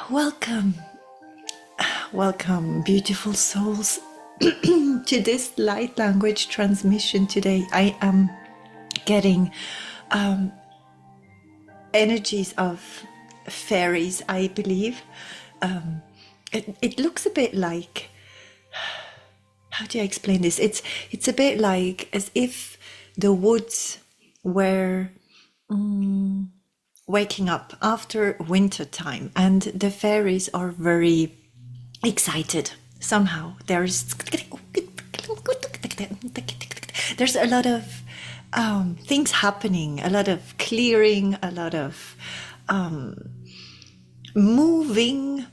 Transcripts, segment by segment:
Welcome, welcome, beautiful souls, to this light language transmission today. I am getting energies of fairies, I believe. It looks a bit like, how do I explain this? It's a bit like as if the woods were waking up after winter time, and the fairies are very excited. Somehow there's a lot of things happening, a lot of clearing, a lot of moving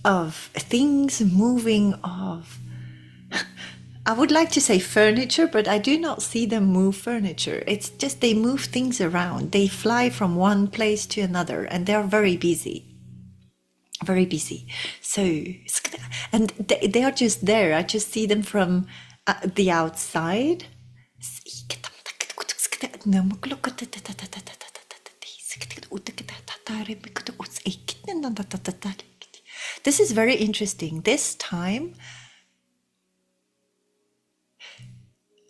of things, moving of, I would like to say furniture, but I do not see them move furniture. It's just they move things around. They fly from one place to another, and they're very busy. Very busy. So, and they are just there. I just see them from the outside. This is very interesting. This time,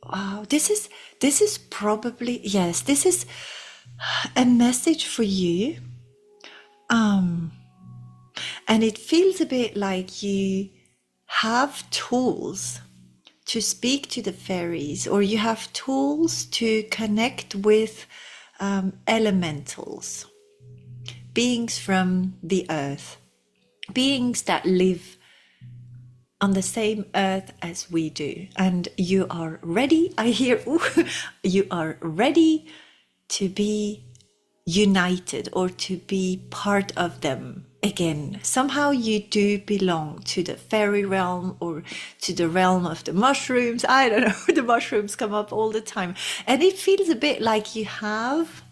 wow, this is probably, yes, this is a message for you. And it feels a bit like you have tools to speak to the fairies, or you have tools to connect with elementals, beings from the earth, beings that live on the same earth as we do. And you are ready, I hear, you are ready to be united or to be part of them again. Somehow you do belong to the fairy realm or to the realm of the mushrooms. I don't know, the mushrooms come up all the time. And it feels a bit like you have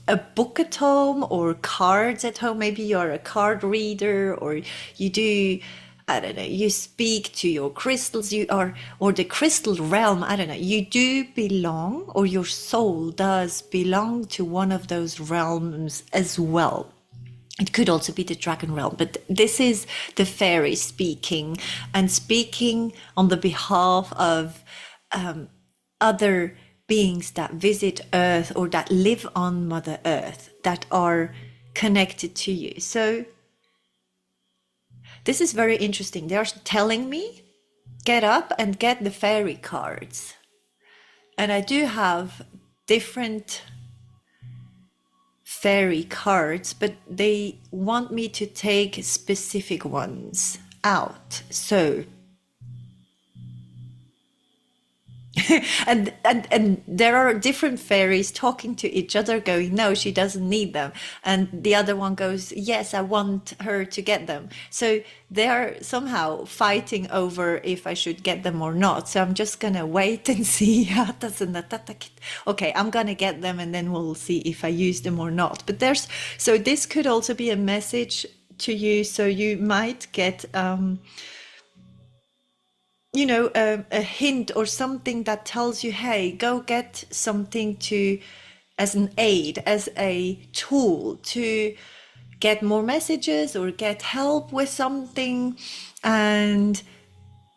a book at home or cards at home. Maybe you're a card reader, or you do, I don't know, you speak to your crystals, you are, or the crystal realm, I don't know, you do belong, or your soul does belong to one of those realms as well. It could also be the dragon realm, but this is the fairy speaking, and speaking on the behalf of other beings that visit Earth or that live on Mother Earth, that are connected to you. So this is very interesting. They are telling me, get up and get the fairy cards. And I do have different fairy cards, but they want me to take specific ones out. So and there are different fairies talking to each other, going, no, she doesn't need them, and the other one goes, yes, I want her to get them. So they are somehow fighting over if I should get them or not. So I'm just gonna wait and see. Okay, I'm gonna get them, and then we'll see if I use them or not. But so this could also be a message to you. So you might get you know, a hint or something that tells you, hey, go get something as an aid, as a tool to get more messages or get help with something. And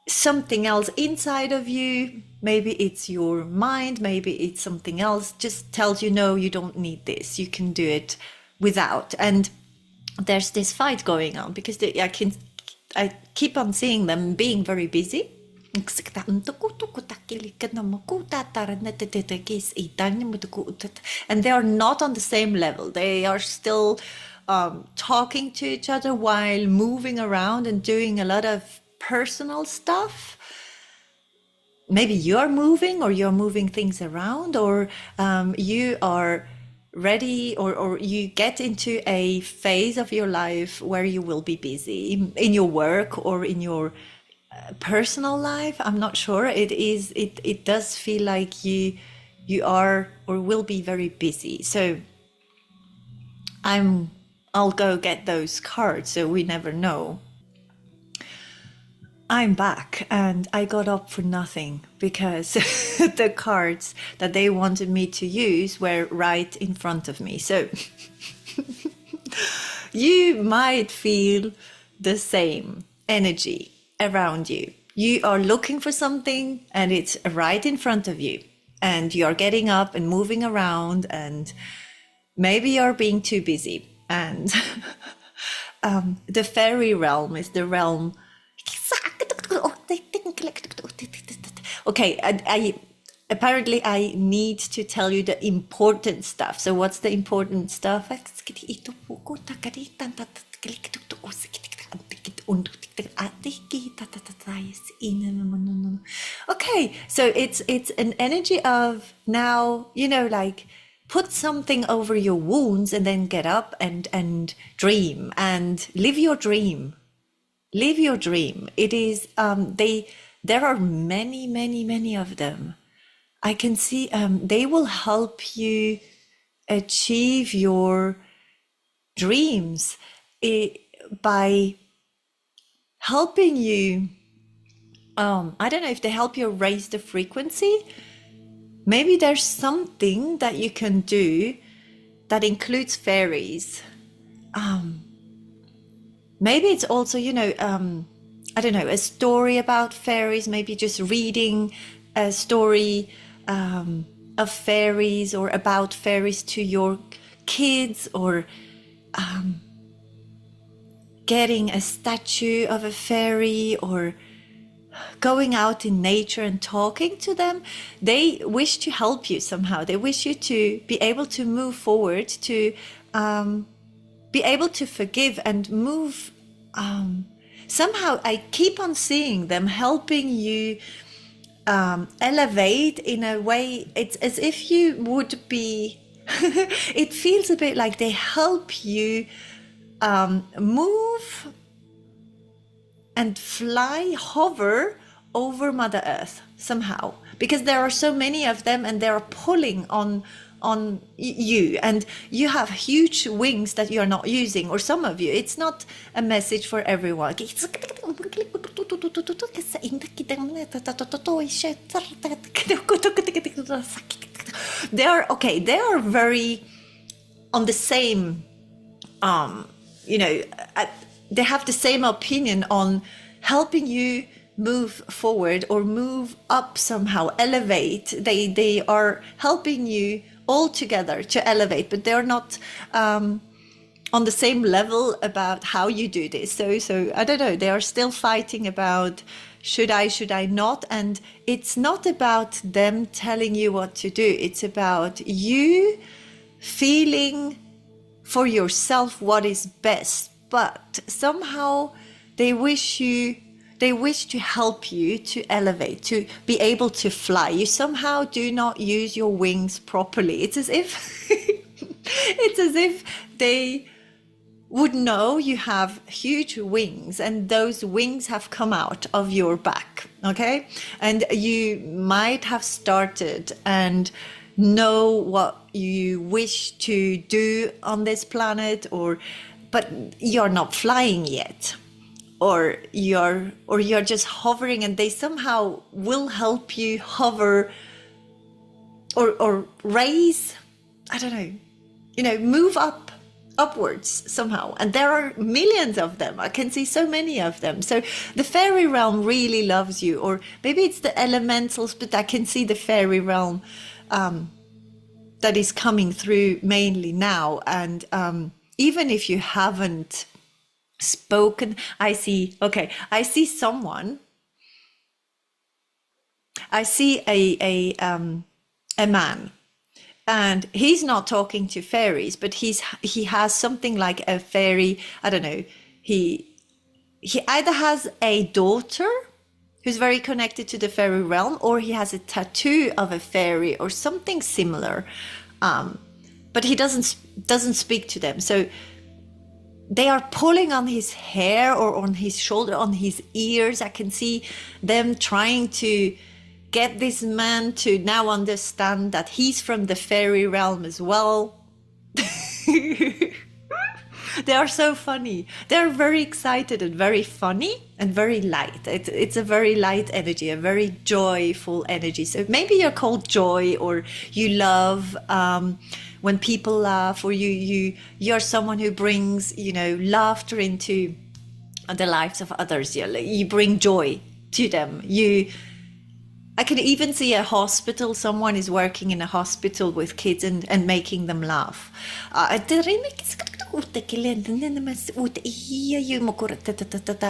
something else inside of you, maybe it's your mind, maybe it's something else, just tells you, no, you don't need this, you can do it without. And there's this fight going on, because I keep on seeing them being very busy. And they are not on the same level. They are still talking to each other while moving around and doing a lot of personal stuff. maybe you're moving, or you're moving things around, or you are ready, or you get into a phase of your life where you will be busy in your work or in your personal life. I'm not sure. It does feel like you are or will be very busy. So I'll go get those cards, so we never know. I'm back, and I got up for nothing because the cards that they wanted me to use were right in front of me. So you might feel the same energy around you. You are looking for something and it's right in front of you, and you're getting up and moving around, and maybe you're being too busy. And the fairy realm is the realm. Okay, I apparently I need to tell you the important stuff. So what's the important stuff? Okay, so it's an energy of now, you know, like put something over your wounds and then get up and dream and live your dream. Live your dream. It is there are many of them. I can see they will help you achieve your dreams by helping you. I don't know if they help you raise the frequency. Maybe there's something that you can do that includes fairies. Maybe it's also, you know, I don't know, a story about fairies, maybe just reading a story of fairies or about fairies to your kids, or getting a statue of a fairy, or going out in nature and talking to them. They wish to help you somehow. They wish you to be able to move forward, to be able to forgive and move. Somehow I keep on seeing them helping you elevate in a way. It's as if you would be, it feels a bit like they help you move and fly, hover over Mother Earth somehow, because there are so many of them and they're pulling on you, and you have huge wings that you're not using, or some of you. It's not a message for everyone. They are okay. They are very on the same, you know, they have the same opinion on helping you move forward or move up somehow, elevate. They are helping you all together to elevate, but they're not on the same level about how you do this. So I don't know, they are still fighting about should I not, and it's not about them telling you what to do. It's about you feeling for yourself what is best, but somehow they wish to help you to elevate, to be able to fly. You somehow do not use your wings properly. It's as if it's as if they would know you have huge wings, and those wings have come out of your back, okay? And you might have started and know what you wish to do on this planet, but you're not flying yet. Or you're just hovering, and they somehow will help you hover or raise, I don't know, you know, move upwards somehow. And there are millions of them. I can see so many of them. So the fairy realm really loves you, or maybe it's the elementals, but I can see the fairy realm that is coming through mainly now. And even if you haven't spoken, I see someone, I see a man, and he's not talking to fairies, but he has something like a fairy, I don't know, he either has a daughter who's very connected to the fairy realm, or he has a tattoo of a fairy or something similar, but he doesn't speak to them. So they are pulling on his hair or on his shoulder, on his ears. I can see them trying to get this man to now understand that he's from the fairy realm as well. They are so funny. They're very excited and very funny and very light. It's a very light energy, a very joyful energy. So maybe you're called joy, or you love when people laugh, or you're someone who brings, you know, laughter into the lives of others. You bring joy to them. I can even see a hospital. Someone is working in a hospital with kids and making them laugh.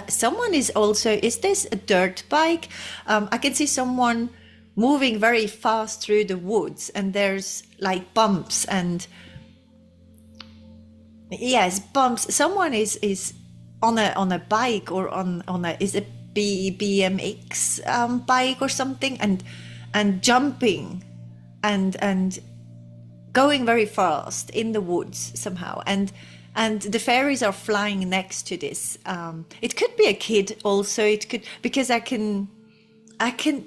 Someone is also, is this a dirt bike? I can see someone moving very fast through the woods, and there's like bumps and yes, bumps. Someone is on a bike, or on a, is it BMX bike or something, and jumping and going very fast in the woods somehow, and the fairies are flying next to this. It could be a kid also. It could, because I can,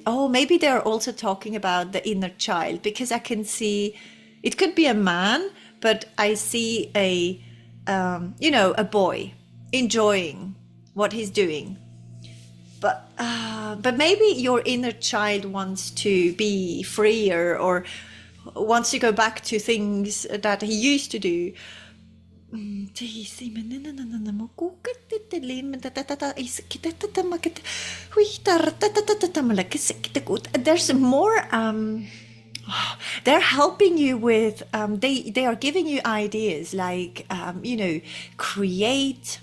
oh, maybe they're also talking about the inner child, because I can see it could be a man, but I see a you know, a boy enjoying what he's doing. But maybe your inner child wants to be freer, or wants to go back to things that he used to do. There's more. They're helping you with. They are giving you ideas, like you know, create.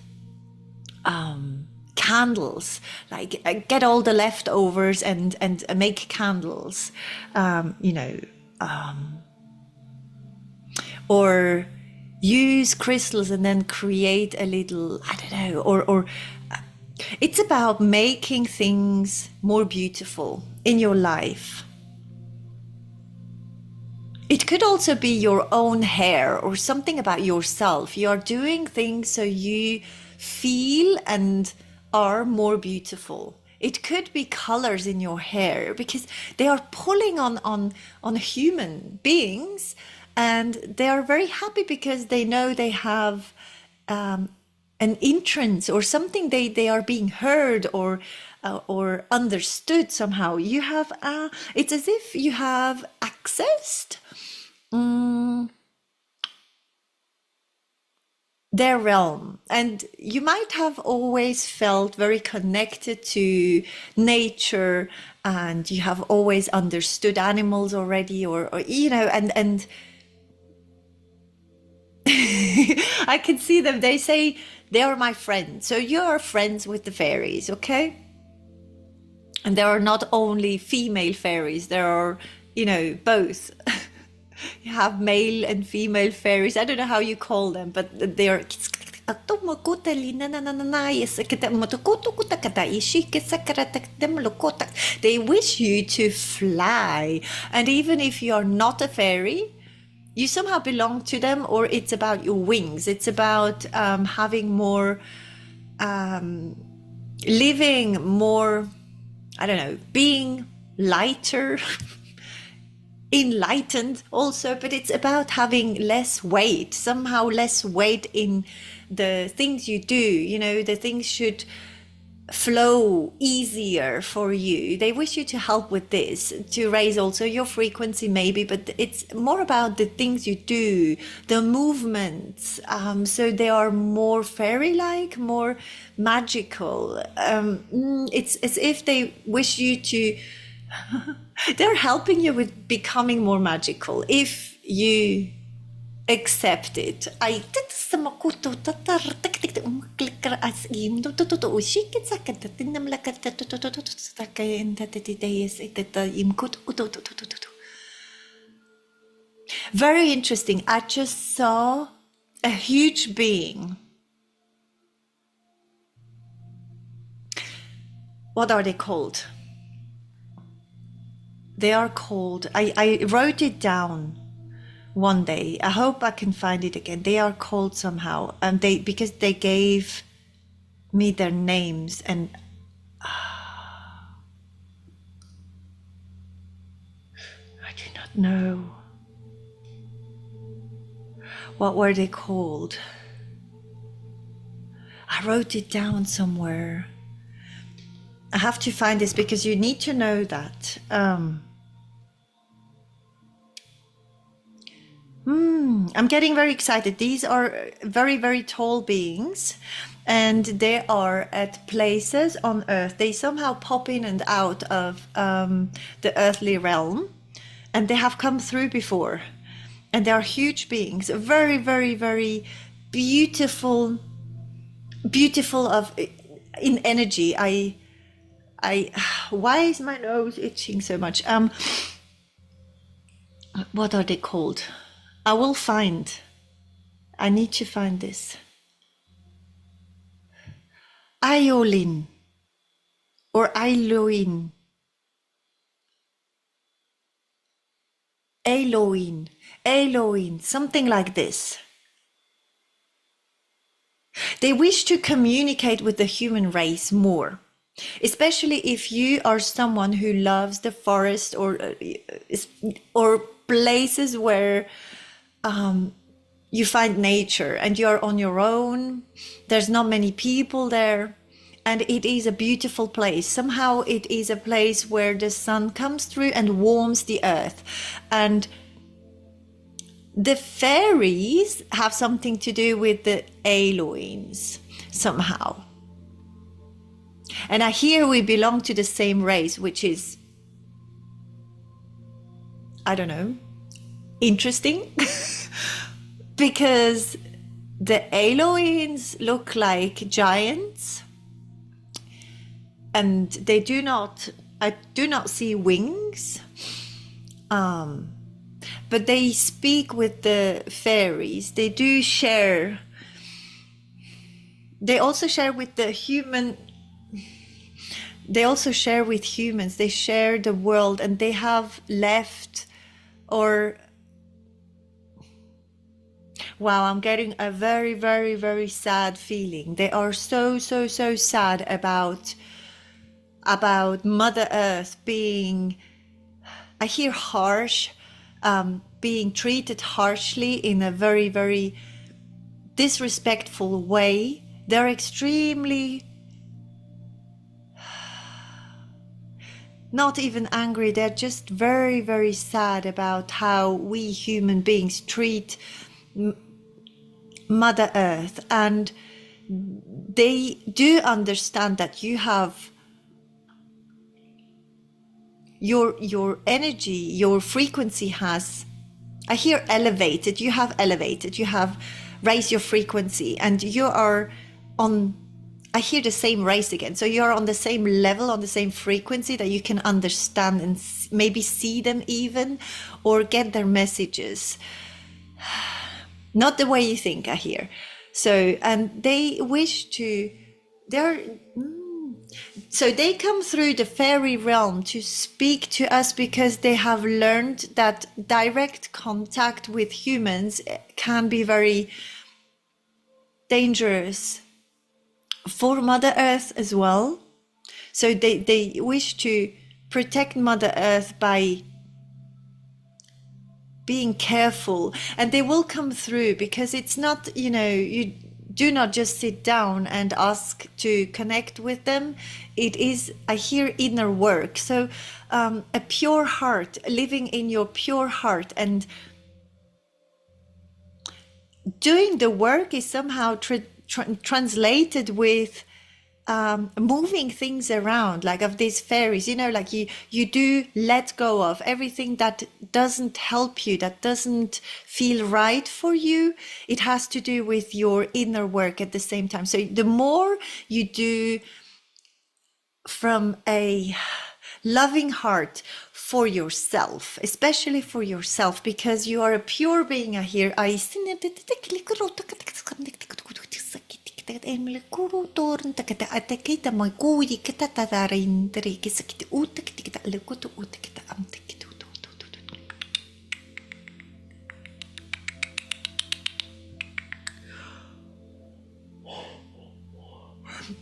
Candles, like get all the leftovers and make candles, you know, or use crystals and then create a little, I don't know, or it's about making things more beautiful in your life. It could also be your own hair or something about yourself. You are doing things so you feel and are more beautiful. It could be colors in your hair, because they are pulling on human beings, and they are very happy because they know they have an entrance or something. They are being heard or understood somehow. You have it's as if you have accessed their realm, and you might have always felt very connected to nature, and you have always understood animals already, or you know, and I can see them. They say they are my friends. So you are friends with the fairies, okay? And there are not only female fairies, there are, you know, both. You have male and female fairies. I don't know how you call them, but they are. They wish you to fly. And even if you are not a fairy, you somehow belong to them, or it's about your wings. It's about having more, living more, I don't know, being lighter. Enlightened also, but it's about having less weight, somehow less weight in the things you do. You know, the things should flow easier for you. They wish you to help with this, to raise also your frequency maybe, but it's more about the things you do, the movements, so they are more fairy-like, more magical. It's as if they wish you to they're helping you with becoming more magical if you accept it. Very interesting. I just saw a huge being. what are they called? They are called, I wrote it down one day. I hope I can find it again. They are called somehow, and because they gave me their names, and I do not know. What were they called? I wrote it down somewhere. I have to find this because you need to know that. I'm getting very excited. These are very, very tall beings, and they are at places on Earth. They somehow pop in and out of the earthly realm, and they have come through before. And they are huge beings, very, very, very beautiful, beautiful in energy. Why is my nose itching so much? What are they called? I will find. I need to find this. Iolin or Iloin. Eloin, something like this. They wish to communicate with the human race more, especially if you are someone who loves the forest or places where you find nature and you're on your own. There's not many people there, and it is a beautiful place. Somehow it is a place where the sun comes through and warms the earth, and the fairies have something to do with the Eloins somehow. And I hear we belong to the same race, which is, I don't know, interesting. Because the Eloins look like giants, and I do not see wings. But they speak with the fairies. They do share. They also share with the human. They also share with humans. They share the world, and they have left, or wow, I'm getting a very, very, very sad feeling. They are so sad about Mother Earth being, I hear harsh, being treated harshly in a very, very disrespectful way. They're extremely, not even angry, they're just very, very sad about how we human beings treat Mother Earth. And they do understand that you have your energy, your frequency has, I hear elevated, you have raised your frequency, and you are on, I hear the same race again. So you're on the same level, on the same frequency, that you can understand and maybe see them even, or get their messages. Not the way you think, I hear. So, and they wish to, so they come through the fairy realm to speak to us, because they have learned that direct contact with humans can be very dangerous for Mother Earth as well. So they wish to protect Mother Earth by being careful, and they will come through, because it's not, you do not just sit down and ask to connect with them. It is, I hear, inner work. So a pure heart, living in your pure heart and doing the work is somehow translated with moving things around, like of these fairies, like you do let go of everything that doesn't help you, that doesn't feel right for you. It has to do with your inner work at the same time. So the more you do from a loving heart for yourself, especially for yourself, because you are a pure being. I hear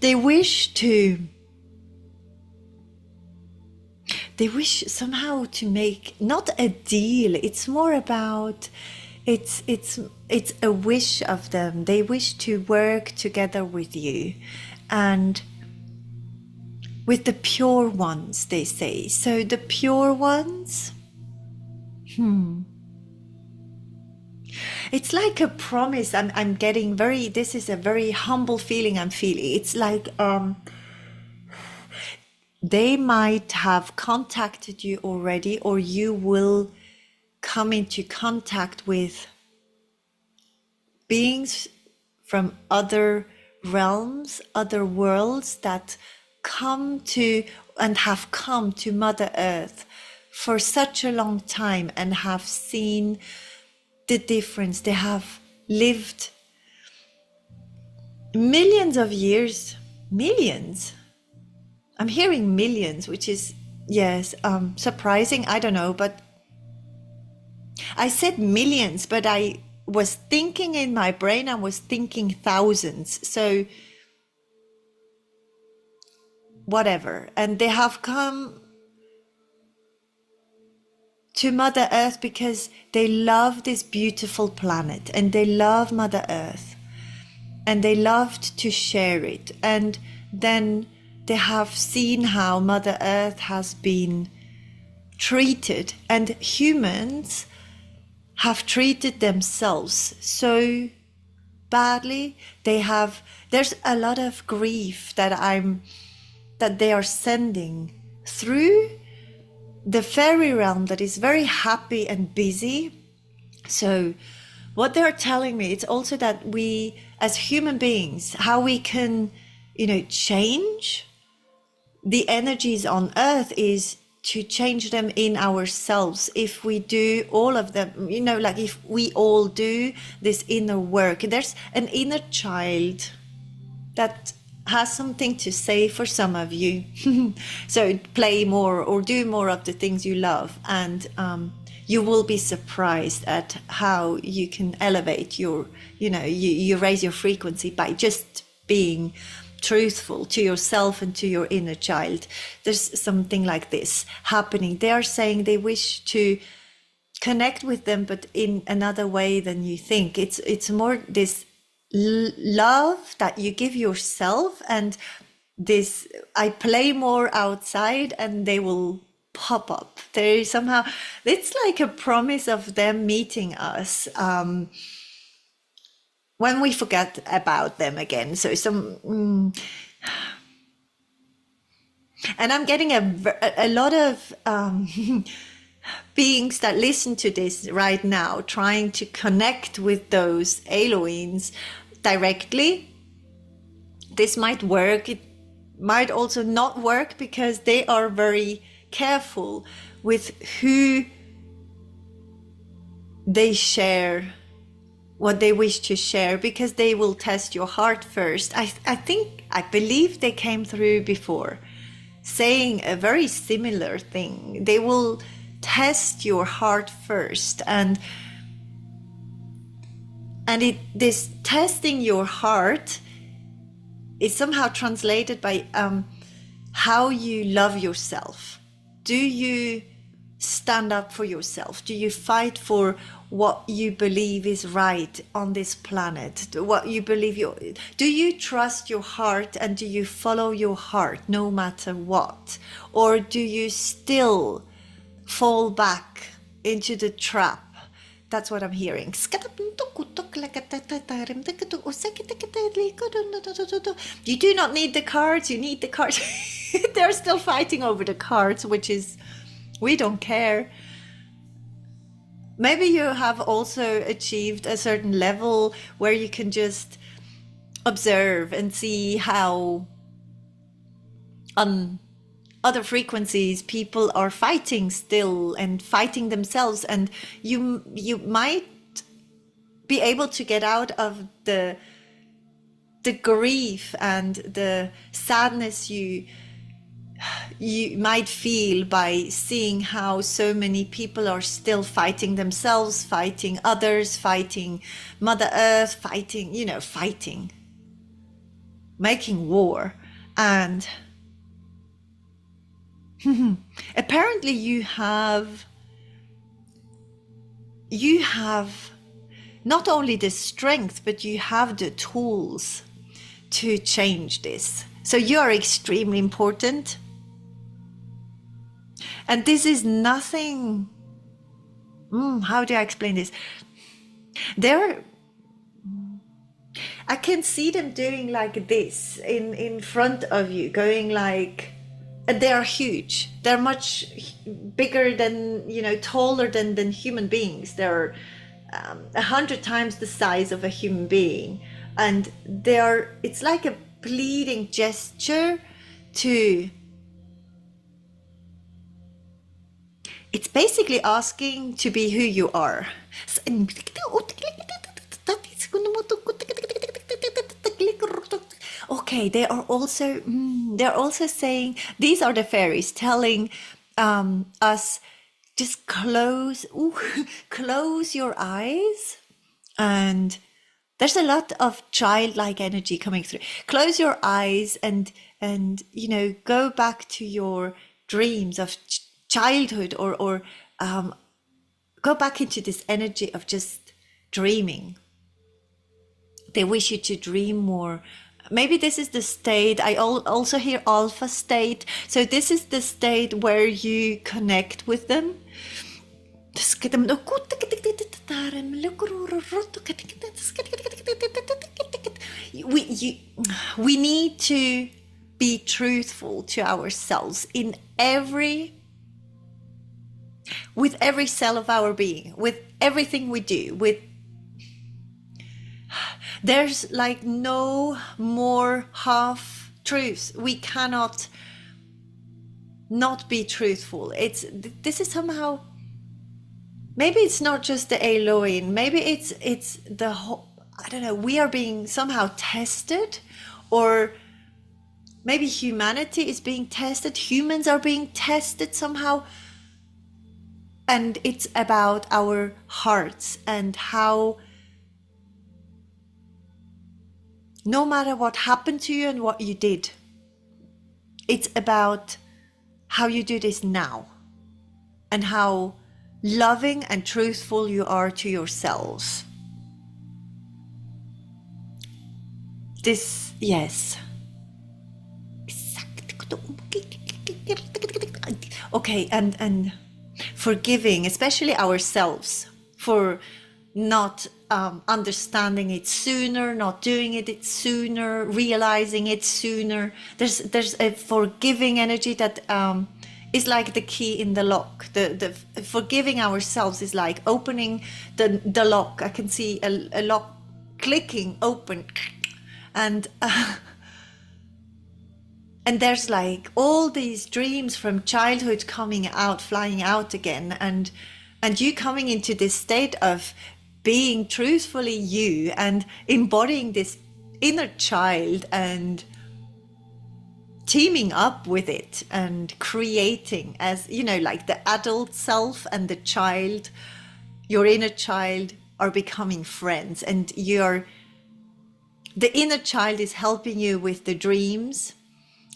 They wish somehow to make not a deal. It's more about it's a wish of them. They wish to work together with you and with the pure ones, they say. So the pure ones, it's like a promise. I'm getting very, this is a very humble feeling I'm feeling. It's like they might have contacted you already, or you will come into contact with beings from other realms, other worlds that come to and have come to Mother Earth for such a long time and have seen the difference. They have lived millions of years, millions. I'm hearing millions, which is, yes, surprising. I don't know, but I said millions, but I was thinking in my brain, I was thinking thousands. So whatever. And they have come to Mother Earth because they love this beautiful planet and they love Mother Earth and they loved to share it. And then they have seen how Mother Earth has been treated, and humans have treated themselves so badly. There's a lot of grief that they are sending through the fairy realm that is very happy and busy. So what they're telling me, it's also that we as human beings, how we can, change the energies on Earth is to change them in ourselves. If we do all of them, like if we all do this inner work, there's an inner child that has something to say for some of you. So play more or do more of the things you love, and you will be surprised at how you can elevate your, you raise your frequency by just being truthful to yourself and to your inner child. There's something like this happening. They are saying they wish to connect with them, but in another way than you think. It's more this love that you give yourself, and this I play more outside and they will pop up. There is somehow, it's like a promise of them meeting us when we forget about them again. So and I'm getting a lot of beings that listen to this right now, trying to connect with those Elohims directly. This might work. It might also not work because they are very careful with who they share what they wish to share, because they will test your heart first. I believe they came through before saying a very similar thing. They will test your heart first, and this testing your heart is somehow translated by how you love yourself. Do you stand up for yourself? Do you fight for what you believe is right on this planet? What you believe do you trust your heart, and do you follow your heart no matter what? Or do you still fall back into the trap? That's what I'm hearing. You do not need the cards, you need the cards. They're still fighting over the cards, which is, we don't care. Maybe you have also achieved a certain level where you can just observe and see how on other frequencies people are fighting still and fighting themselves, and you might be able to get out of the the grief and the sadness you might feel by seeing how so many people are still fighting themselves, fighting others, fighting Mother Earth, fighting, fighting, making war. And apparently you have not only the strength, but you have the tools to change this. So you are extremely important. And this is nothing, how do I explain this? I can see them doing like this in front of you, going like, and they are huge. They're much bigger than, taller than human beings. They're 100 times the size of a human being. And it's like a pleading gesture it's basically asking to be who you are. Okay, they are also saying, these are the fairies telling us, just close your eyes. And there's a lot of childlike energy coming through. Close your eyes and go back to your dreams of childhood, or go back into this energy of just dreaming. They wish you to dream more. Maybe this is the state. I also hear alpha state. So this is the state where you connect with them. We need to be truthful to ourselves with every cell of our being, with everything we do, there's like no more half truths. We cannot not be truthful. This is somehow, maybe it's not just the Elohim, maybe it's the whole, I don't know, we are being somehow tested, or maybe humanity is being tested, humans are being tested somehow. And it's about our hearts and how, no matter what happened to you and what you did, it's about how you do this now and how loving and truthful you are to yourselves. This, yes. Okay, and forgiving, especially ourselves, for not understanding it sooner, not doing it sooner, realizing it sooner. There's a forgiving energy that is like the key in the lock. The forgiving ourselves is like opening the lock. I can see a lock clicking open, and there's like all these dreams from childhood coming out, flying out again, and you coming into this state of being truthfully you and embodying this inner child and teaming up with it and creating, as like the adult self and the child, your inner child, are becoming friends, and the inner child is helping you with the dreams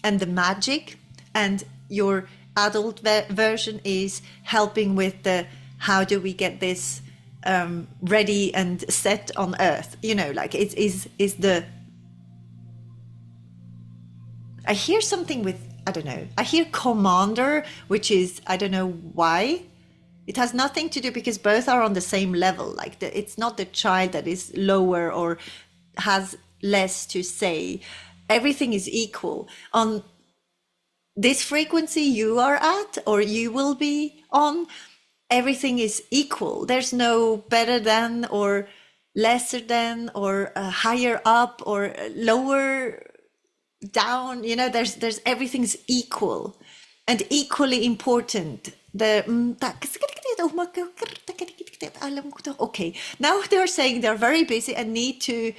and the magic, and your adult version is helping with the how do we get this ready and set on earth, like it is the, I hear something with, I don't know, I hear commander, which is, I don't know why. It has nothing to do, because both are on the same level. Like it's not the child that is lower or has less to say. Everything is equal. On this frequency you are at, or you will be on, everything is equal. There's no better than or lesser than or higher up or lower down. There's everything's equal and equally important. Okay, now they're saying they're very busy and need to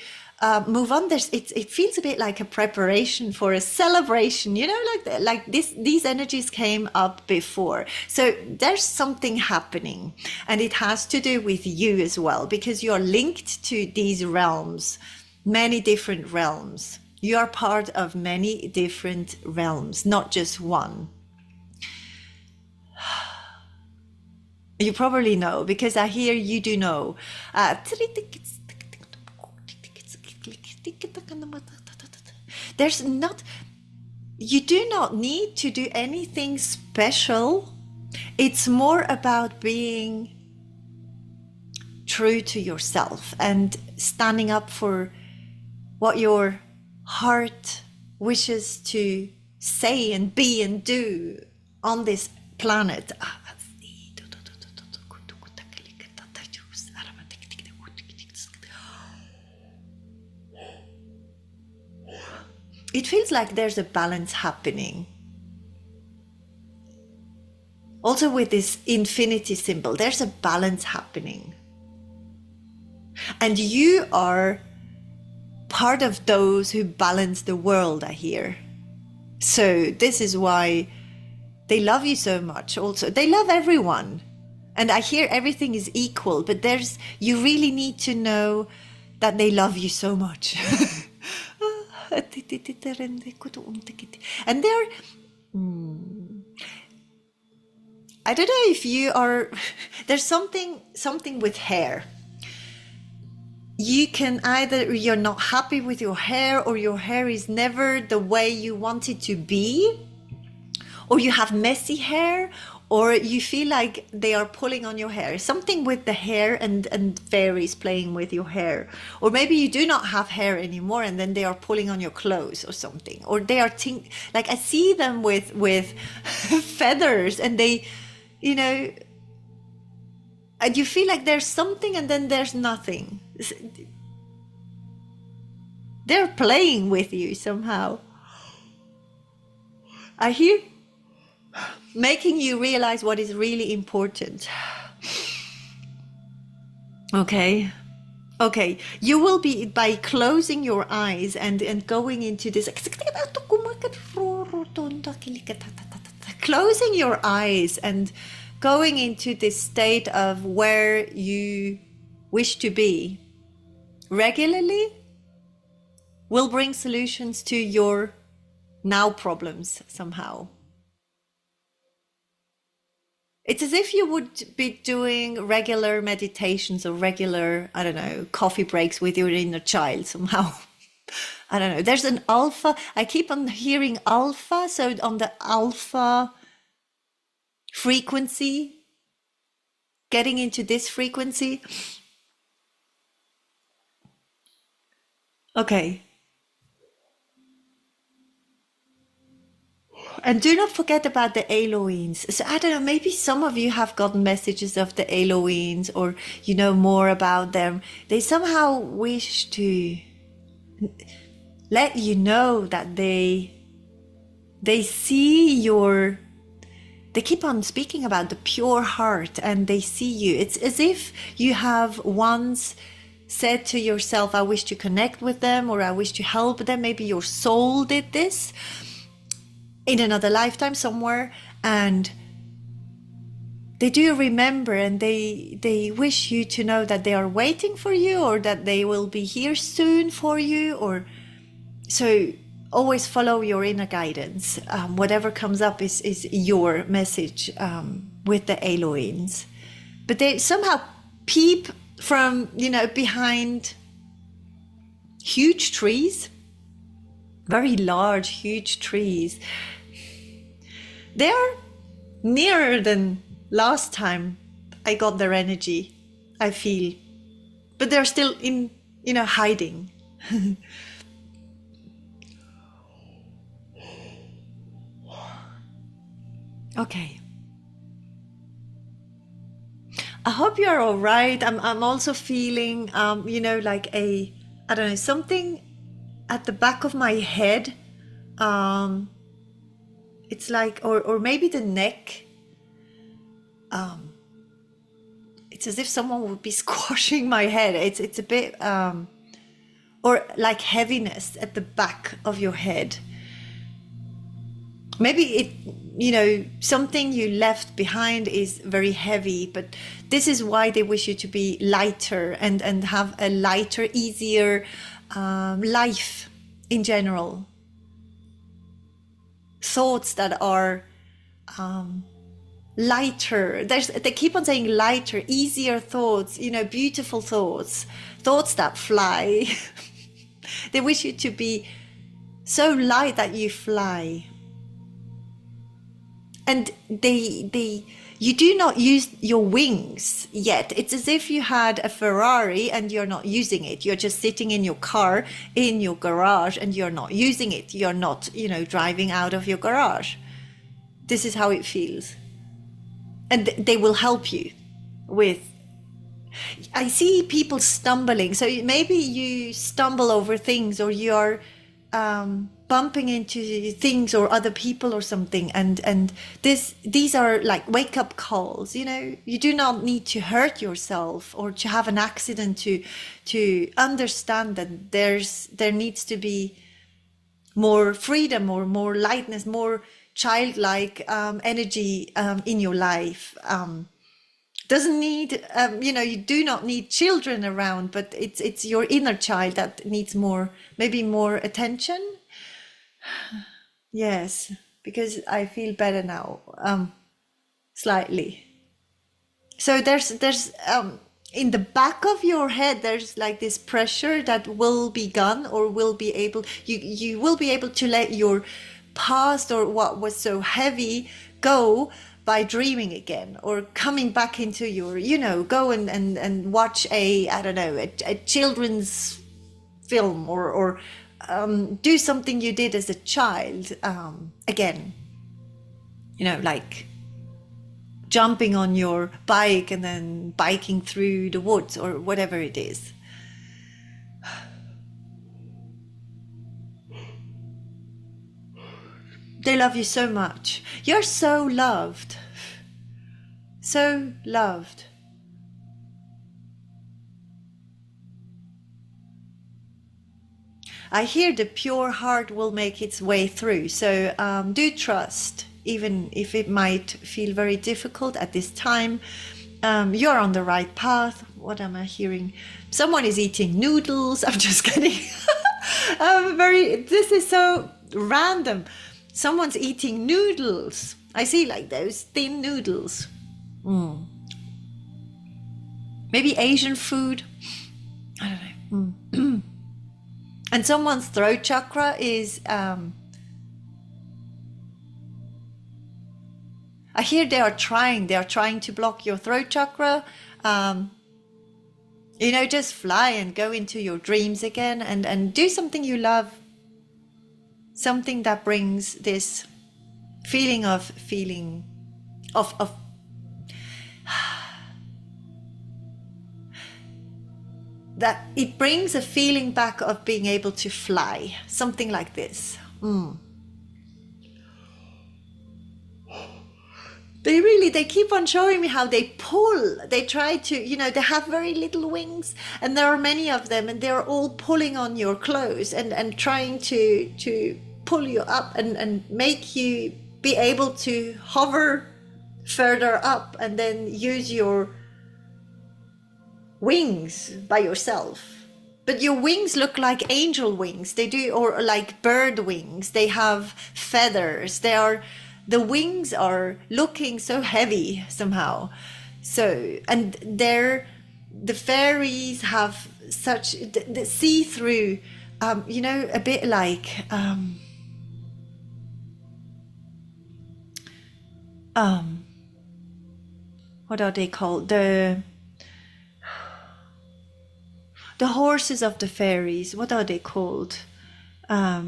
move on. It feels a bit like a preparation for a celebration, you know, like these energies came up before. So there's something happening, and it has to do with you as well, because you're linked to these realms, many different realms. You are part of many different realms, not just one. You probably know, because I hear you do know. There's not, you do not need to do anything special. It's more about being true to yourself and standing up for what your heart wishes to say and be and do on this planet. It feels like there's a balance happening. Also with this infinity symbol, there's a balance happening. And you are part of those who balance the world, I hear. So this is why they love you so much also. They love everyone. And I hear everything is equal, but you really need to know that they love you so much. And they're, I don't know if you are, there's something with hair. You can either, you're not happy with your hair, or your hair is never the way you want it to be, or you have messy hair, or you feel like they are pulling on your hair. Something with the hair and fairies playing with your hair. Or maybe you do not have hair anymore, and then they are pulling on your clothes or something. Or they are, like I see them with feathers, and they, you know, and you feel like there's something and then there's nothing. They're playing with you somehow. I hear making you realize what is really important. Okay. You will be, by closing your eyes and going into this, closing your eyes and going into this state of where you wish to be regularly will bring solutions to your now problems somehow. It's as if you would be doing regular meditations or regular, I don't know, coffee breaks with your inner child somehow. I don't know. There's an alpha. I keep on hearing alpha. So on the alpha frequency, getting into this frequency. Okay. And do not forget about the Elohems. So I don't know, maybe some of you have gotten messages of the Elohems, or you know more about them. They somehow wish to let you know that they see your, they keep on speaking about the pure heart, and they see you. It's as if you have once said to yourself, I wish to connect with them, or I wish to help them. Maybe your soul did this in another lifetime somewhere, and they do remember, and they wish you to know that they are waiting for you, or that they will be here soon for you. Or so always follow your inner guidance. Whatever comes up is your message with the Elohems. But they somehow peep from, you know, behind huge trees, very large, huge trees. They are nearer than last time I got their energy, I feel. But they're still in, you know, hiding. Okay. I hope you're all right. I'm also feeling, you know, like I don't know, something at the back of my head. It's like, or maybe the neck. It's as if someone would be squashing my head. It's a bit, or like heaviness at the back of your head. Maybe it, you know, something you left behind is very heavy, but this is why they wish you to be lighter and have a lighter, easier life in general. Thoughts that are lighter. They keep on saying lighter, easier thoughts, you know, beautiful thoughts, thoughts that fly. They wish you to be so light that you fly. And you do not use your wings yet. It's as if you had a Ferrari and you're not using it. You're just sitting in your car, in your garage, and you're not using it. You're not, you know, driving out of your garage. This is how it feels. And they will help you with. I see people stumbling. So maybe you stumble over things, or you're bumping into things or other people or something, and these are like wake-up calls. You know, you do not need to hurt yourself or to have an accident to understand that there needs to be more freedom or more lightness, more childlike energy in your life. Doesn't need, you know, you do not need children around, but it's your inner child that needs more, maybe more attention. Yes, because I feel better now, slightly. So there's in the back of your head, there's like this pressure that will be gone, or will be able, you will be able to let your past or what was so heavy go by dreaming again, or coming back into your, you know, go and watch I don't know, a children's film, or do something you did as a child again, you know, like jumping on your bike and then biking through the woods, or whatever it is. They love you so much. You're so loved. So loved. I hear the pure heart will make its way through. So do trust, even if it might feel very difficult at this time. You're on the right path. What am I hearing? Someone is eating noodles. I'm just kidding. This is so random. Someone's eating noodles. I see like those thin noodles. Maybe Asian food. I don't know. And someone's throat chakra is, I hear they are trying to block your throat chakra. You know, just fly and go into your dreams again, and do something you love. Something that brings this feeling of that it brings a feeling back of being able to fly, something like this. They keep on showing me how they pull, they try to, you know, they have very little wings, and there are many of them, and they're all pulling on your clothes and trying to pull you up and make you be able to hover further up, and then use your wings by yourself. But your wings look like angel wings, they do, or like bird wings. They have feathers. The wings are looking so heavy somehow. So, and the fairies have such the see-through, you know, a bit like what are they called? The horses of the fairies. What are they called? I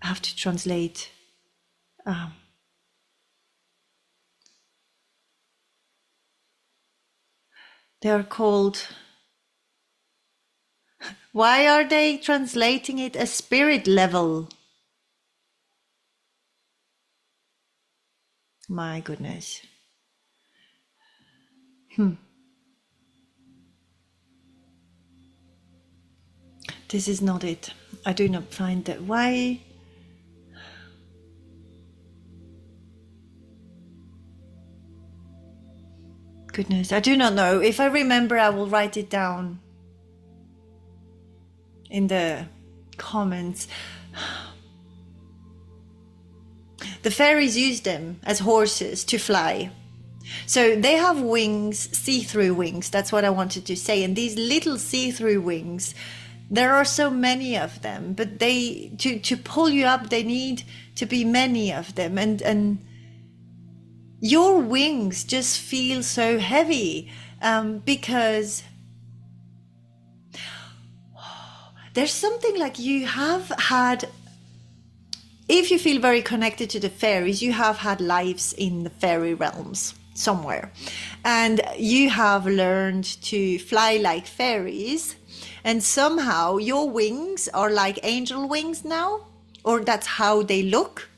have to translate. They are called. Why are they translating it as spirit level? My goodness. This is not it. I do not find that. Why? Goodness, I do not know. If I remember, I will write it down in the comments. The fairies use them as horses to fly. So they have wings, see-through wings. That's what I wanted to say. And these little see-through wings, there are so many of them, but they to pull you up, they need to be many of them. And your wings just feel so heavy because there's something like you have had. If you feel very connected to the fairies, you have had lives in the fairy realms somewhere, and you have learned to fly like fairies, and somehow your wings are like angel wings now, or that's how they look,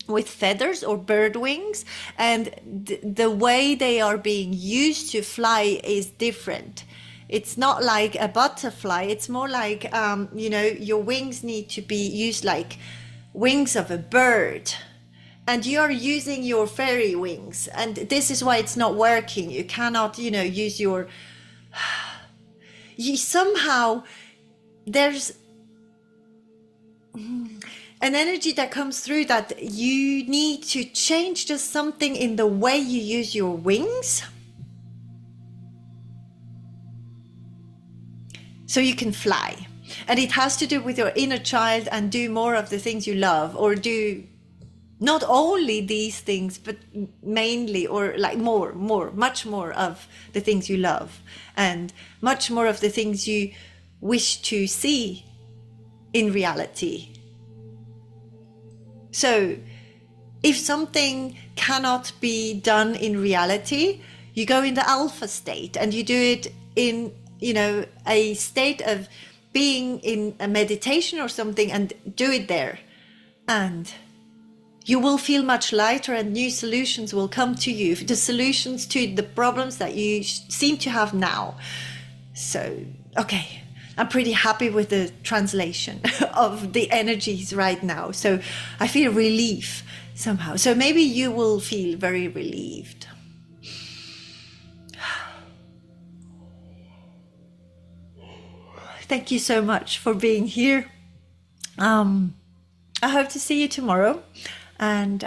with feathers or bird wings, and the way they are being used to fly is different. It's not like a butterfly, it's more like your wings need to be used like wings of a bird, and you are using your fairy wings, and this is why it's not working. You cannot use your somehow there's an energy that comes through that you need to change just something in the way you use your wings so you can fly. And it has to do with your inner child, and do more of the things you love, or do not only these things, but mainly, or like much more of the things you love, and much more of the things you wish to see in reality. So if something cannot be done in reality, you go in the alpha state, and you do it in a state of being in a meditation or something, and do it there, and you will feel much lighter, and new solutions will come to you, the solutions to the problems that you seem to have now. So okay, I'm pretty happy with the translation of the energies right now, so I feel relief somehow. So maybe you will feel very relieved. Thank you so much for being here. I hope to see you tomorrow, and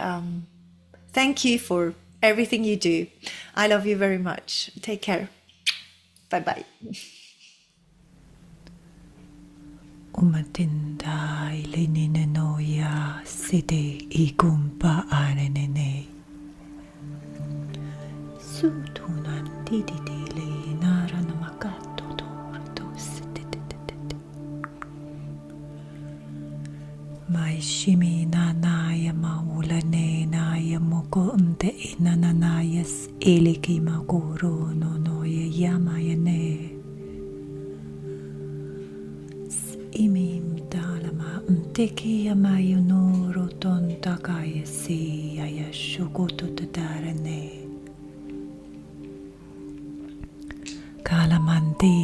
thank you for everything you do. I love you very much. Take care. Bye bye. Umatinda ilinine noya side igumpa anene. Sutunan dididile nara namakato Mai shimi nanaya maulane naya moko unte inananayas eliki maguro no noya yamayane. Imim talama unteki yamayunoro tontakaya si ayashukoto tadarane. Kalamandi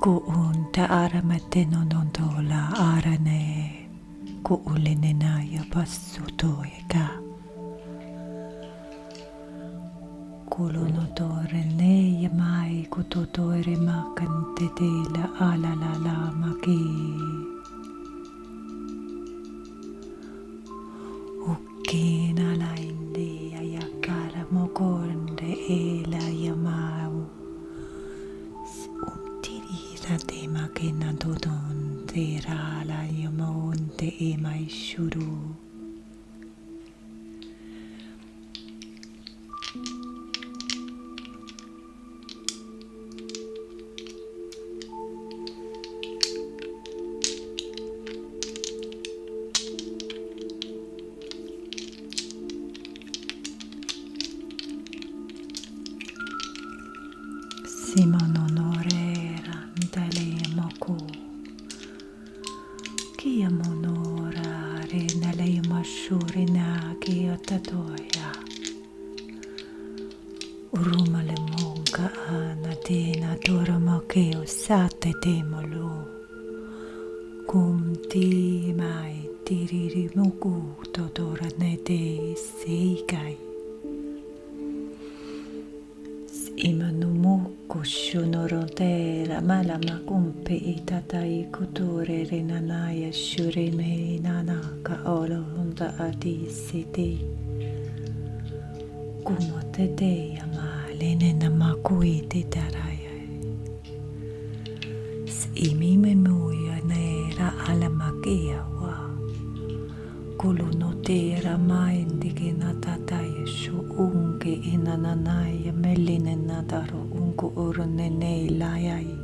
kuun taaramate nonontola arane. Ko ulenenaya passutoeka kolonotore ne mai kutotore makante la ala maki ukina la indi ayakara mokonde ela yamau umtiri te makena dodon Tera la yamonte e mai shuru. Simon onore rantale moku. Kia monora renale mashurina kia tatoya. Urumale monka anatina dora makeo sate temolo. kum ti mai tiriri muku todora ne te seikai. Imanu muku shunorote la malama kumpe itatai kutore renanaya shurine nanaka olo honda adi siti. Kumote te yamalene namakui titaraya. Imime muya nera alamakia wa. Kulunotera maindike natataya shu unke inananaya meline nadaro unku urunene layai.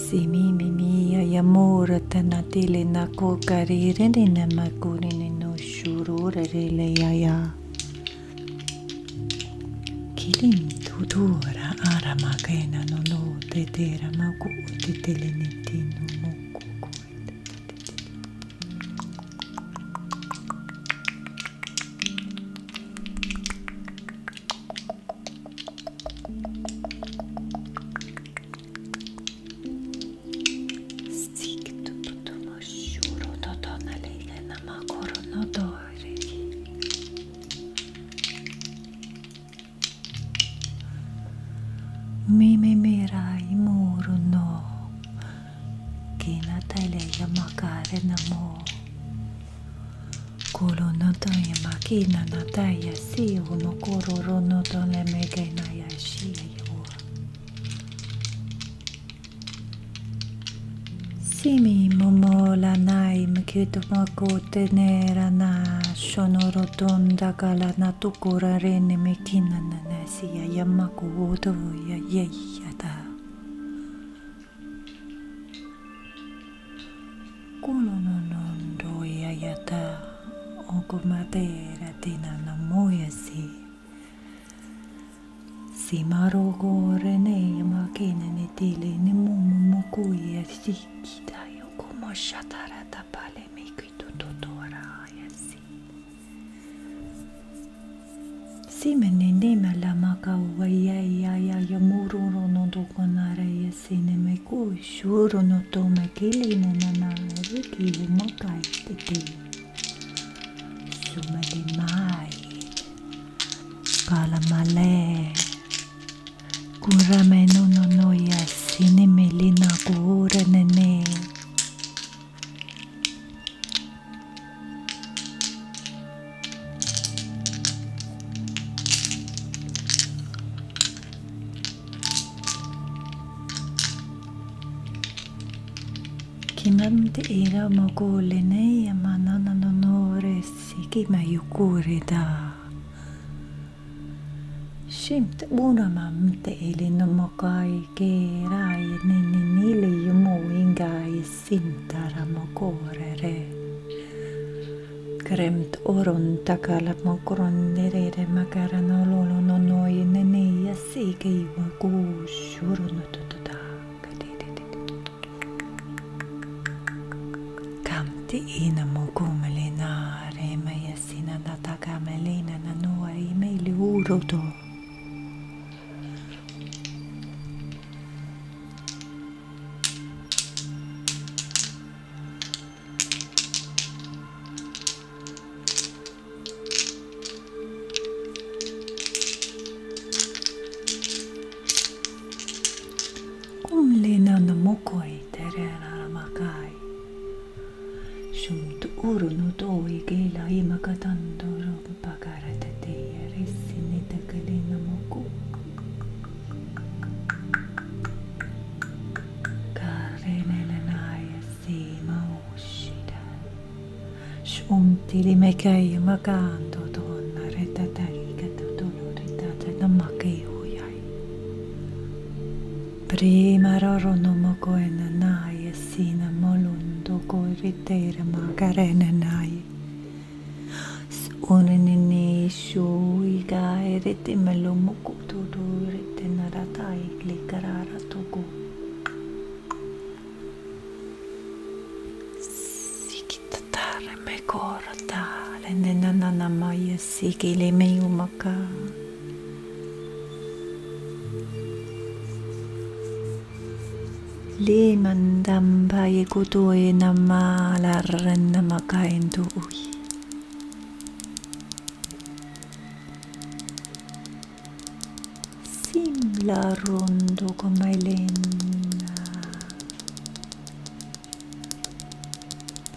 Simimi mia yamura tanatile na kokarire na makurine no shurure leyaya. Kilim tudura aramakena no tetera maku titelenitino muku. Mimi mirai muru no kina tele ya makare na mo kulo no to ya makina na taya si uno koro no to le mege na ya shi yo simi momo la nai mkito makote nera na shonoro tonda kala na tukura rene mekina na nasi ya yamaku udo ya yeyata kulo no nondo ya yata okomatera tina na moya si marogo rene ya makina ni tile ni mumu muku ya sikita yo como shatara tapale mikito totora ya si menene la maka waya ya mururo no dokonare ya sine me ku shuru no to me kili na riki makai tete sumali mai kala male kurame no ya sine melina kure nene Kimam te era mogole ne manana no resi ki mayukure da Shimt una mamte ele no mokai ke rai ni le yumo ingai sintara mokore re Kremt oron takala mokron nere makara no lolo no noi nene yasike iwaku shuru no totoda Kamti ina mokumelina rema yasina nataka melina na noa imeli uroto Kumlina na mokoi terena makai Shumt uru no toi gela imakatando pagarata te resine te kalina moku Karene naya si maushida Shumti limekai makando donna retatai katodoro retata namakei huyai Prima roro no mokoena naya sina molundo koiritera magarena nai Unenene shui gai rete melo mokuto do rete naratai glikarara toku Sikitatare me korata lenenana maya sikile me umaka Liman dampai kutui nama larren nama kain tuui. Simla rondo komailena.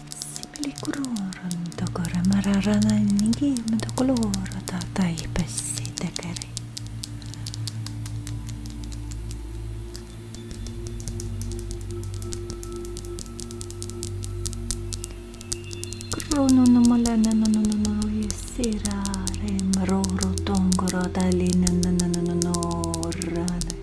Simli kuroran takara mararana nigi matakolora tatai pessi tekeri. Krono no malana no yesirare maroro tongoro dali no rane.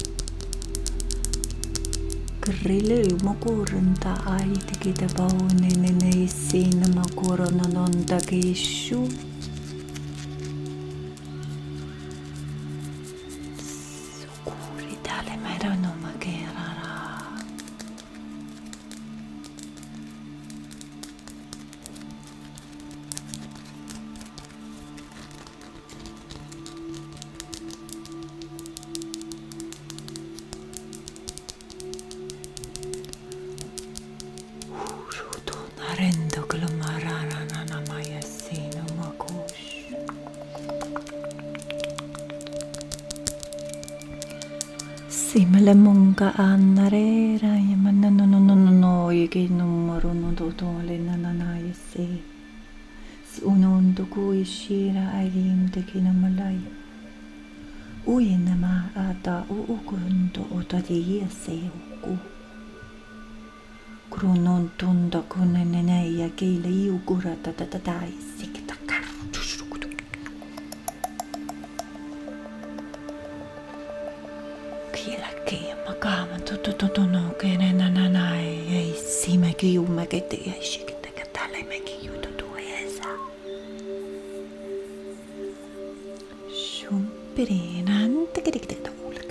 Grile mokuranta ai tikita baune nene isina makuro no nonda kishu. Sukuri dale merano makerara. Rendo glomarana na mayasino makush. Simile munga annarera yamanna no yegi numero no dotole na yasi. Unondo kuishira arim de kinamalai. Uyenama ata ukundo otadi yase uku. Kronon tunda kunenene ja keile iukura tatatai sikita karutusrukutu. Kiela keia makama tutututuno kenenananai ei sime kiume kete ja sikita katale me kiututu esa. Shumpirinan tikidikita ulle.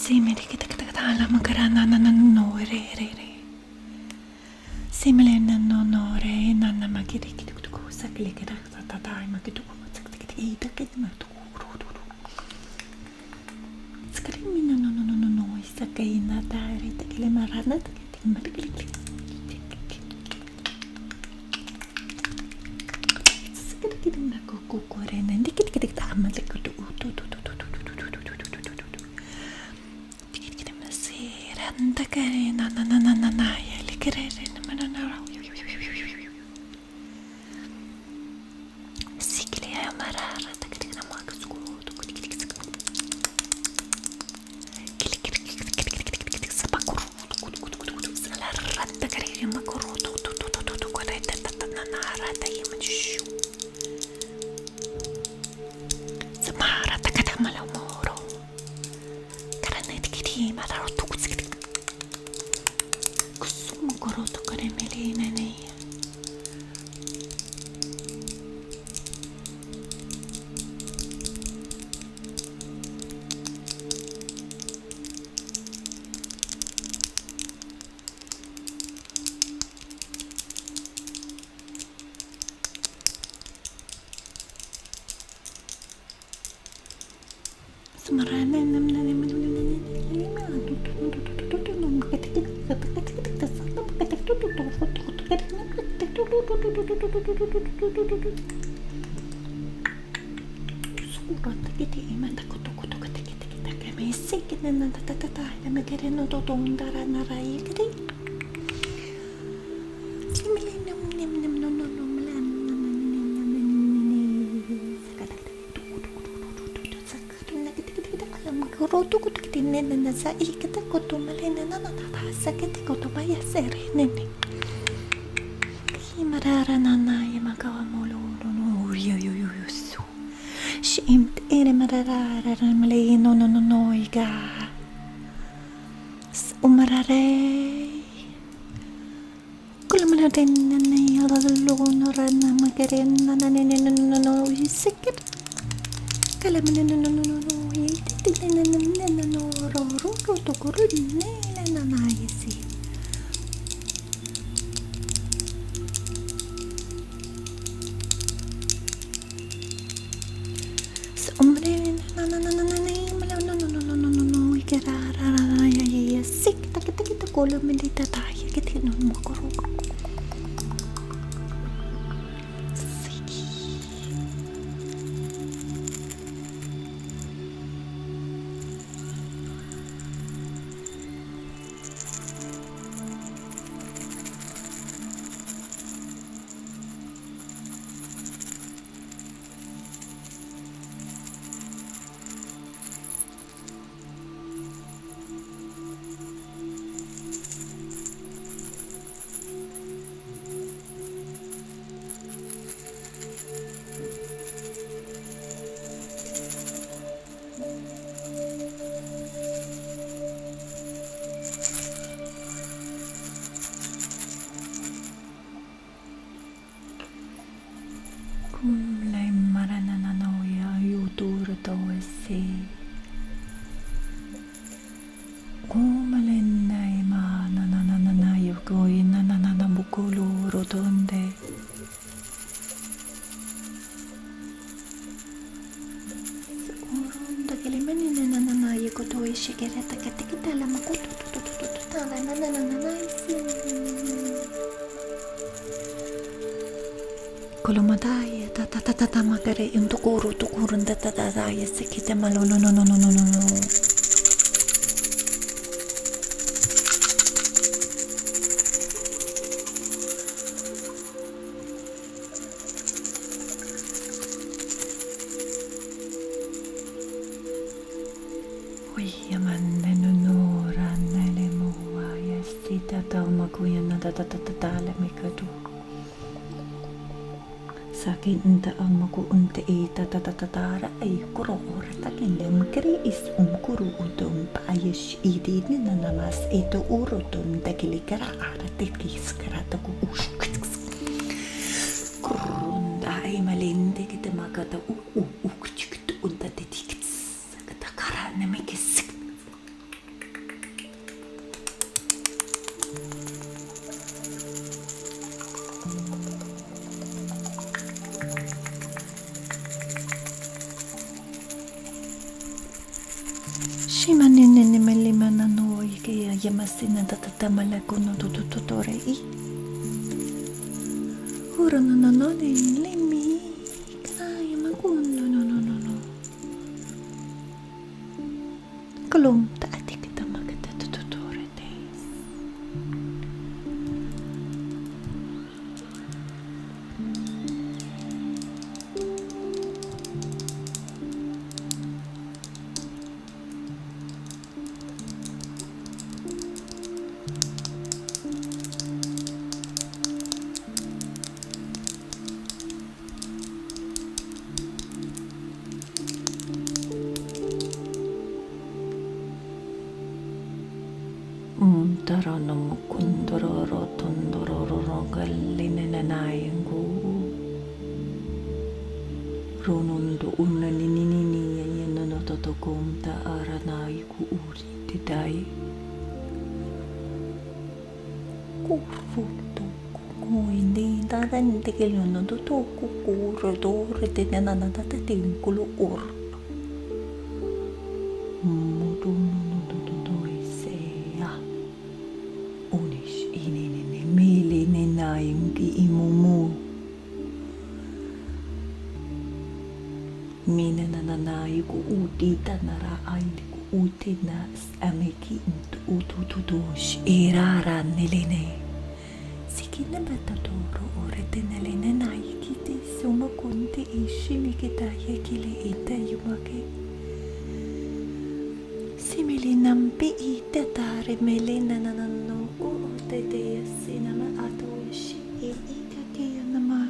Simili kita kata makarana no re. Simili no re nana makiri kita kutu sakli kita tata makitu sakti kita kita matu. Sekarang mina no isakai na tari takile marana takile marikili. Sekarang kita nak kuku nanti kita amal kutu Anta kare na ya likere na sikile ya marara takire na makusku sapakuru salaranta kare makuru to koreta na rata yimshu samara takata malamoro karena tikiri mararo Koroto kare melina nei Semarana sa ikita ko tumalina na sakit ko to baya serene marara nanaya magawa mo no yo so shimt ere marara malino no iga umarare kulamala den nanaya lolo rana magaren no sikit kalamala no ro to kuru ne nanaya si Kalau mendita taya kita no makoro. Kumlay maranananoya yuturo tawasi Kumalenay manananayo koy nananabukulu rotonde Uronda kilimani nananayo ko toy shigereta katikitala makututututututala nanananaysi Kolomataya tata magare yung tukuro tatataya sikita malo no Uy yaman nanunuran na lemuwa yasita tao maguyan na tatatala may kadu Sakin unta ang makuunta tatatara ay kurora takin kri is kuru udom paayas idid na namas ito urodom dakilikara aratikis karata ko kurunda ay malindi kita magata ukchikto unta titikits katakara na may kisik Shimanene melimana no ikea yamasina tatamala kono tututore I. Ura no no no limi kaya makuno no. Kalum taati kita magata tututore days. Tarana mukundororo tondororo gallinenanayangu Ronundu unaninini yananototokumta aranaiku uri tidai Kurfutu kukuindi dadante kelyono tutuku kuro dore tenananatatinkulu ur Mina nananayi ku utita nara aindi ku utina ameki ututudush irara niline sikina batatoro orete niline nayi kiti suma kunti ishimi kita yekile ita yumake simili nampi ita tare melena nanano ku otete yasina ma ato ishi ika kiya nama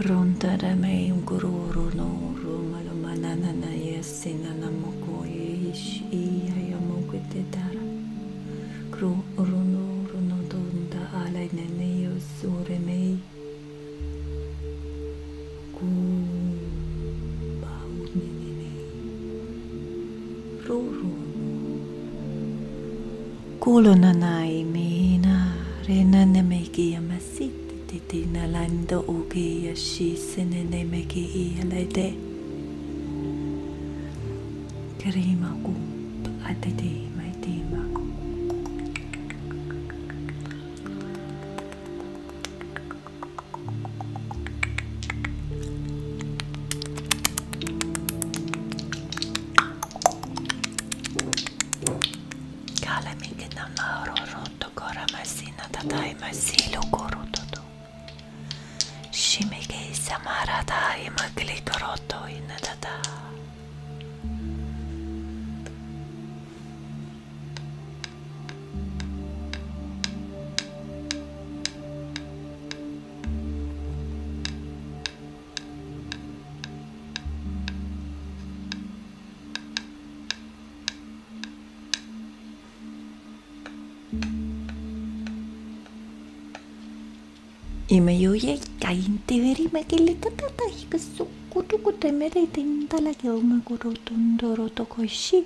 Rontara me un gururu no rumalumanana na yesina namoko ish iayamokete dara kru runo runo donda alai nene yosure me ku baunine ruru kulo nanai mina renane me kiamasit Tina landa uke yashi senene meki ialaide Karima ku atete mai tima ku Kala mikina naro roto kora masina tatai masilo koro Shimeke samarata imagli koroto inadata Imayuye kain teveri makili tatata hikasukutuku temere tintala gilma guru tundoro tokoishi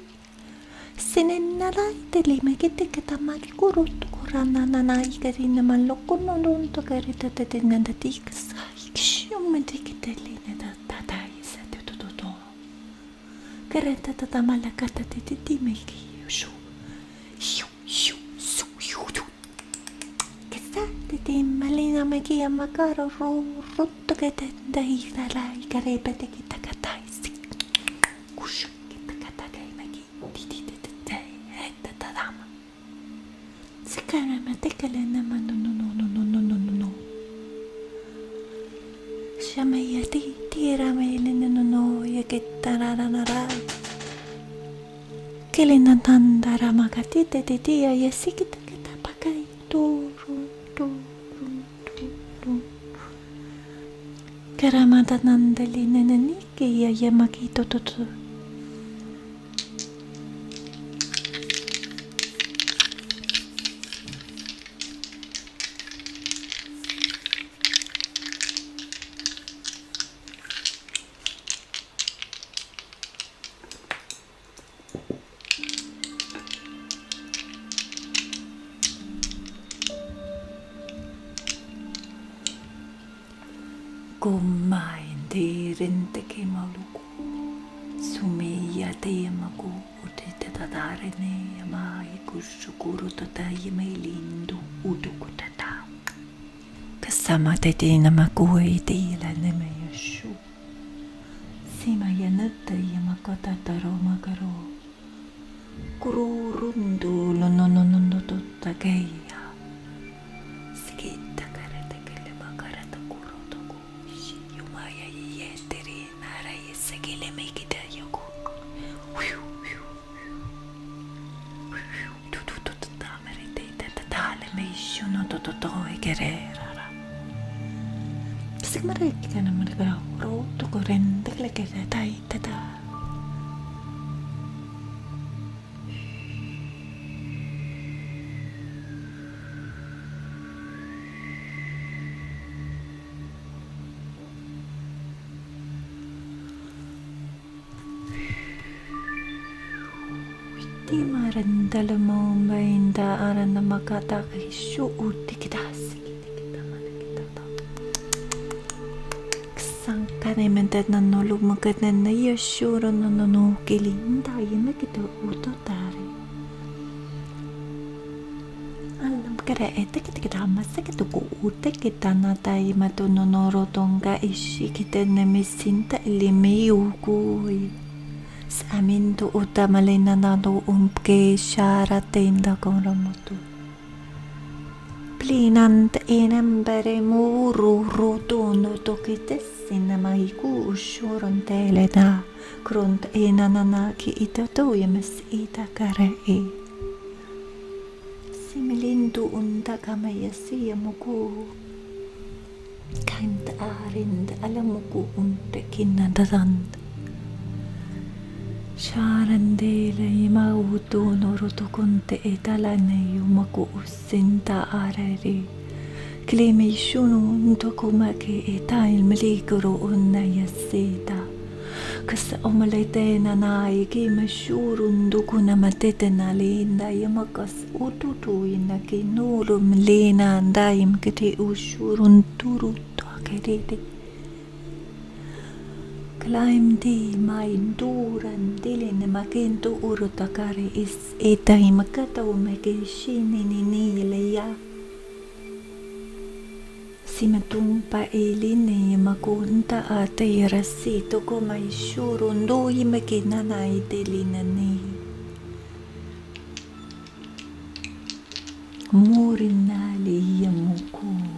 senenala iteli makete katamaki guru tukurana nana ikarina maloko non tokarita tetenanda tiksa ikshumenti kiteli neda tata isa tututo kareta tatamala kata titi meki shu Malina me kia makaro rutto che tenda ira la ikarepete kita kataisi kushu kita katakai maki titi tete etta tadama sikana matekale nama no shama yati tira me lena no ya ketarara nara kelena tandara makati tete ya yasikita kita pakai Ramadanandali nananiki ya yamakito tutu. Kumain di rinteke maluku sumiya te maku uti te tatare ne amai kushukuru tatai meilindu uduku tata kasama te te namaku e te ila neme yashu sima yanata yamakota taro magaro kuru rundu lonononono totakeya skita karete kele makarata kuro toku yumaya yeteri nara yesekele mekita yoku tutu tamerete tatale meishuno toto egerera sigmare kana margara ro to korende leke tai tata Di marandala mo mainda aran na makataka isu uti kita kita mana kita tahu. Sangka ne mentet na nolu makat na yashuro na no kilinda yeme kita uto tare. Alam kare ete kita masa kita ku ute kita na tai matu nonoro tonga ishi kita na mesinta ilime yukui. Sa amin to utamalay na nado umpke shara tenda con ramotu. Plinant enembere muru rotono tokitessi na maiku ushuron telena kront enanana ki itato yemes ita karei. Similindu unta kamayasi yamuku. Kainta arind alamuku unte kinadadand. Sharandele imautu norutu kunte etalane yumaku usinta arari klimi shunu ntokumake etail melikuru unna yasita kasa omaletena na iki mashurun dukuna matetena linda yamakas ututu ina kinuru mlina ndaim kete ushurun turu to akerete Climb di mainduran dilin makintu urutakari is etay makataw magishini ninileya. Simatumpa ilini makunta ate rasito ko may shurun doy makinanay dilinani. Murinali yamuku.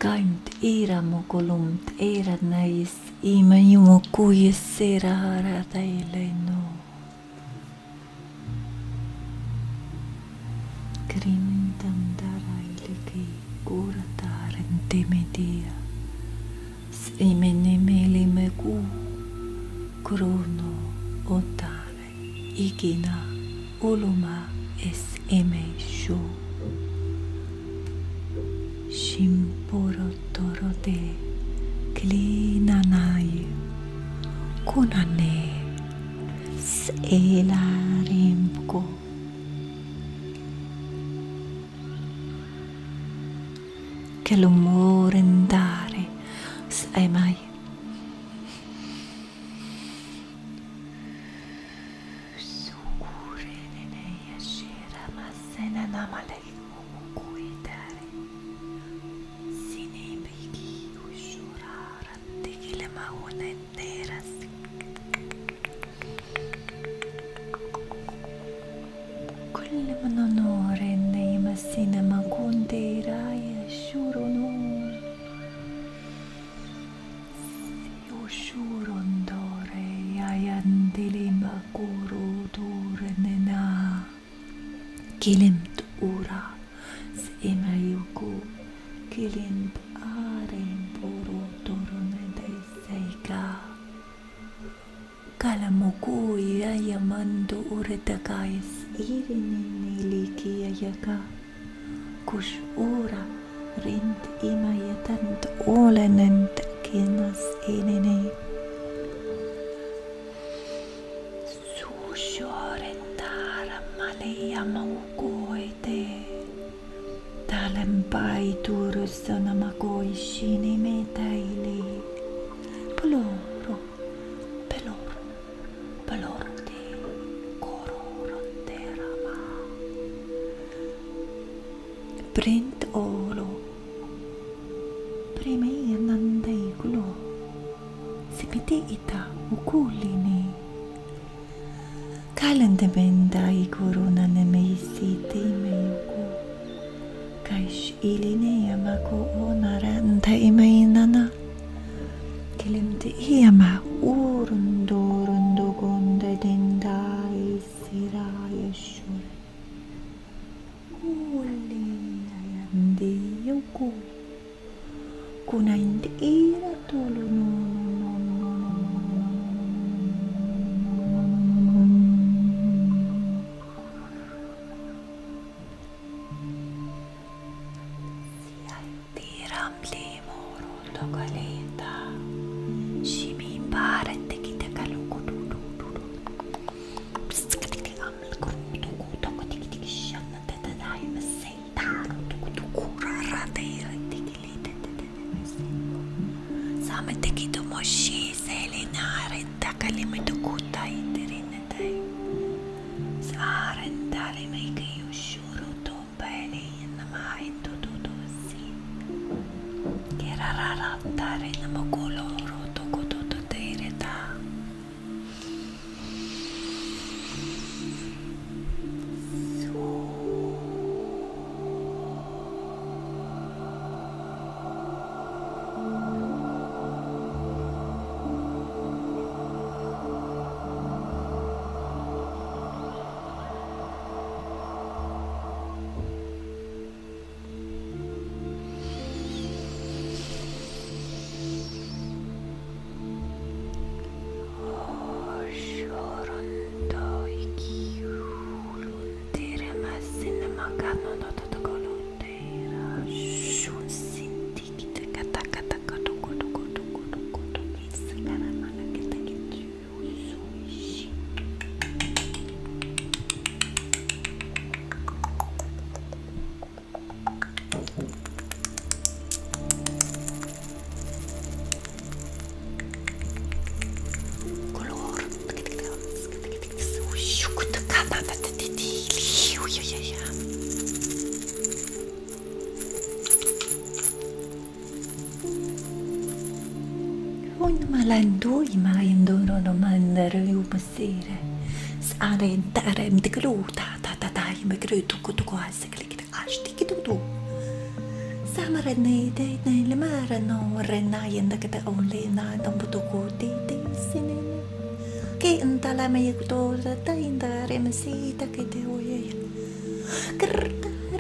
Kaint ira mo kolumt era nais ima yumo kuyes sera harata ileno. Krimtam dara iliki kurataren temedia. Imene mele meku krono otare igina uluma es eme shu. Shimporo toro de klinanaye kunane selarimko kelumorendare saimai sukure nene yashira masena namale Kilim ura sa imayu Kilin aren poro torone de seika. Kalamukui ayamando uretakais irinini liki ayaka. Kush ura rint imayatant olenent kinas inini. Susyorentara malaya maukoite. Talempai turusana makoi shini metaili. Peloro, peloro, peloro de kororonte rama. Print olo. Primei nandai kulo. Sipiti ita ukulini. Kalende bendai korona ne meisi te meuku. Kaish iline yamako onaranta imainana. Kilimte iyama urundo gonde dendai siraya shure. Uli ayandi yuku. Kuna indi ira tolo no. Malandu imaindoro no mandare upasire. Sare dare mtikluta ta imegrutu kutuko aseklik ashtikitu. Samarane de le marano renayenda kata only na tambutuko de sinene. Ke intala mayekto ta indare masita kete oye.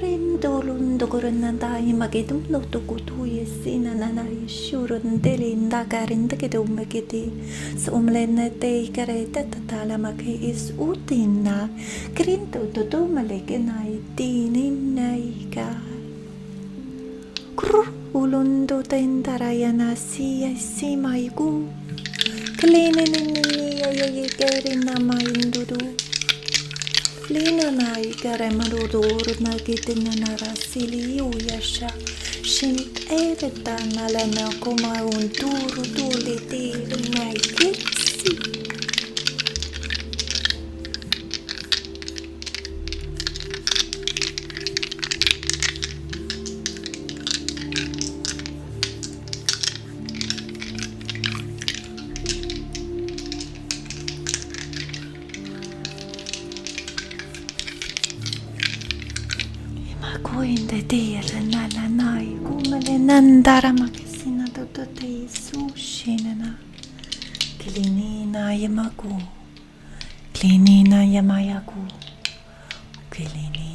Rendolundo coronanda imagetum lotokutu yesina nana shurun delinda karinda kedumeketi somlene te kareta tatala make is utina krinto toto malekena itininnaika kur ulundo tendarayana siya simaiku klinenini ayayekerina maindudu Lina nai karemarudur na kitina narasili uyasha shint ereta nalana koma un turu tuliti nai kitsi Koinde tiere nala nai kumale nandara makesina totote sushinana Kilinina yamaku Kilinina yamayaku Kilini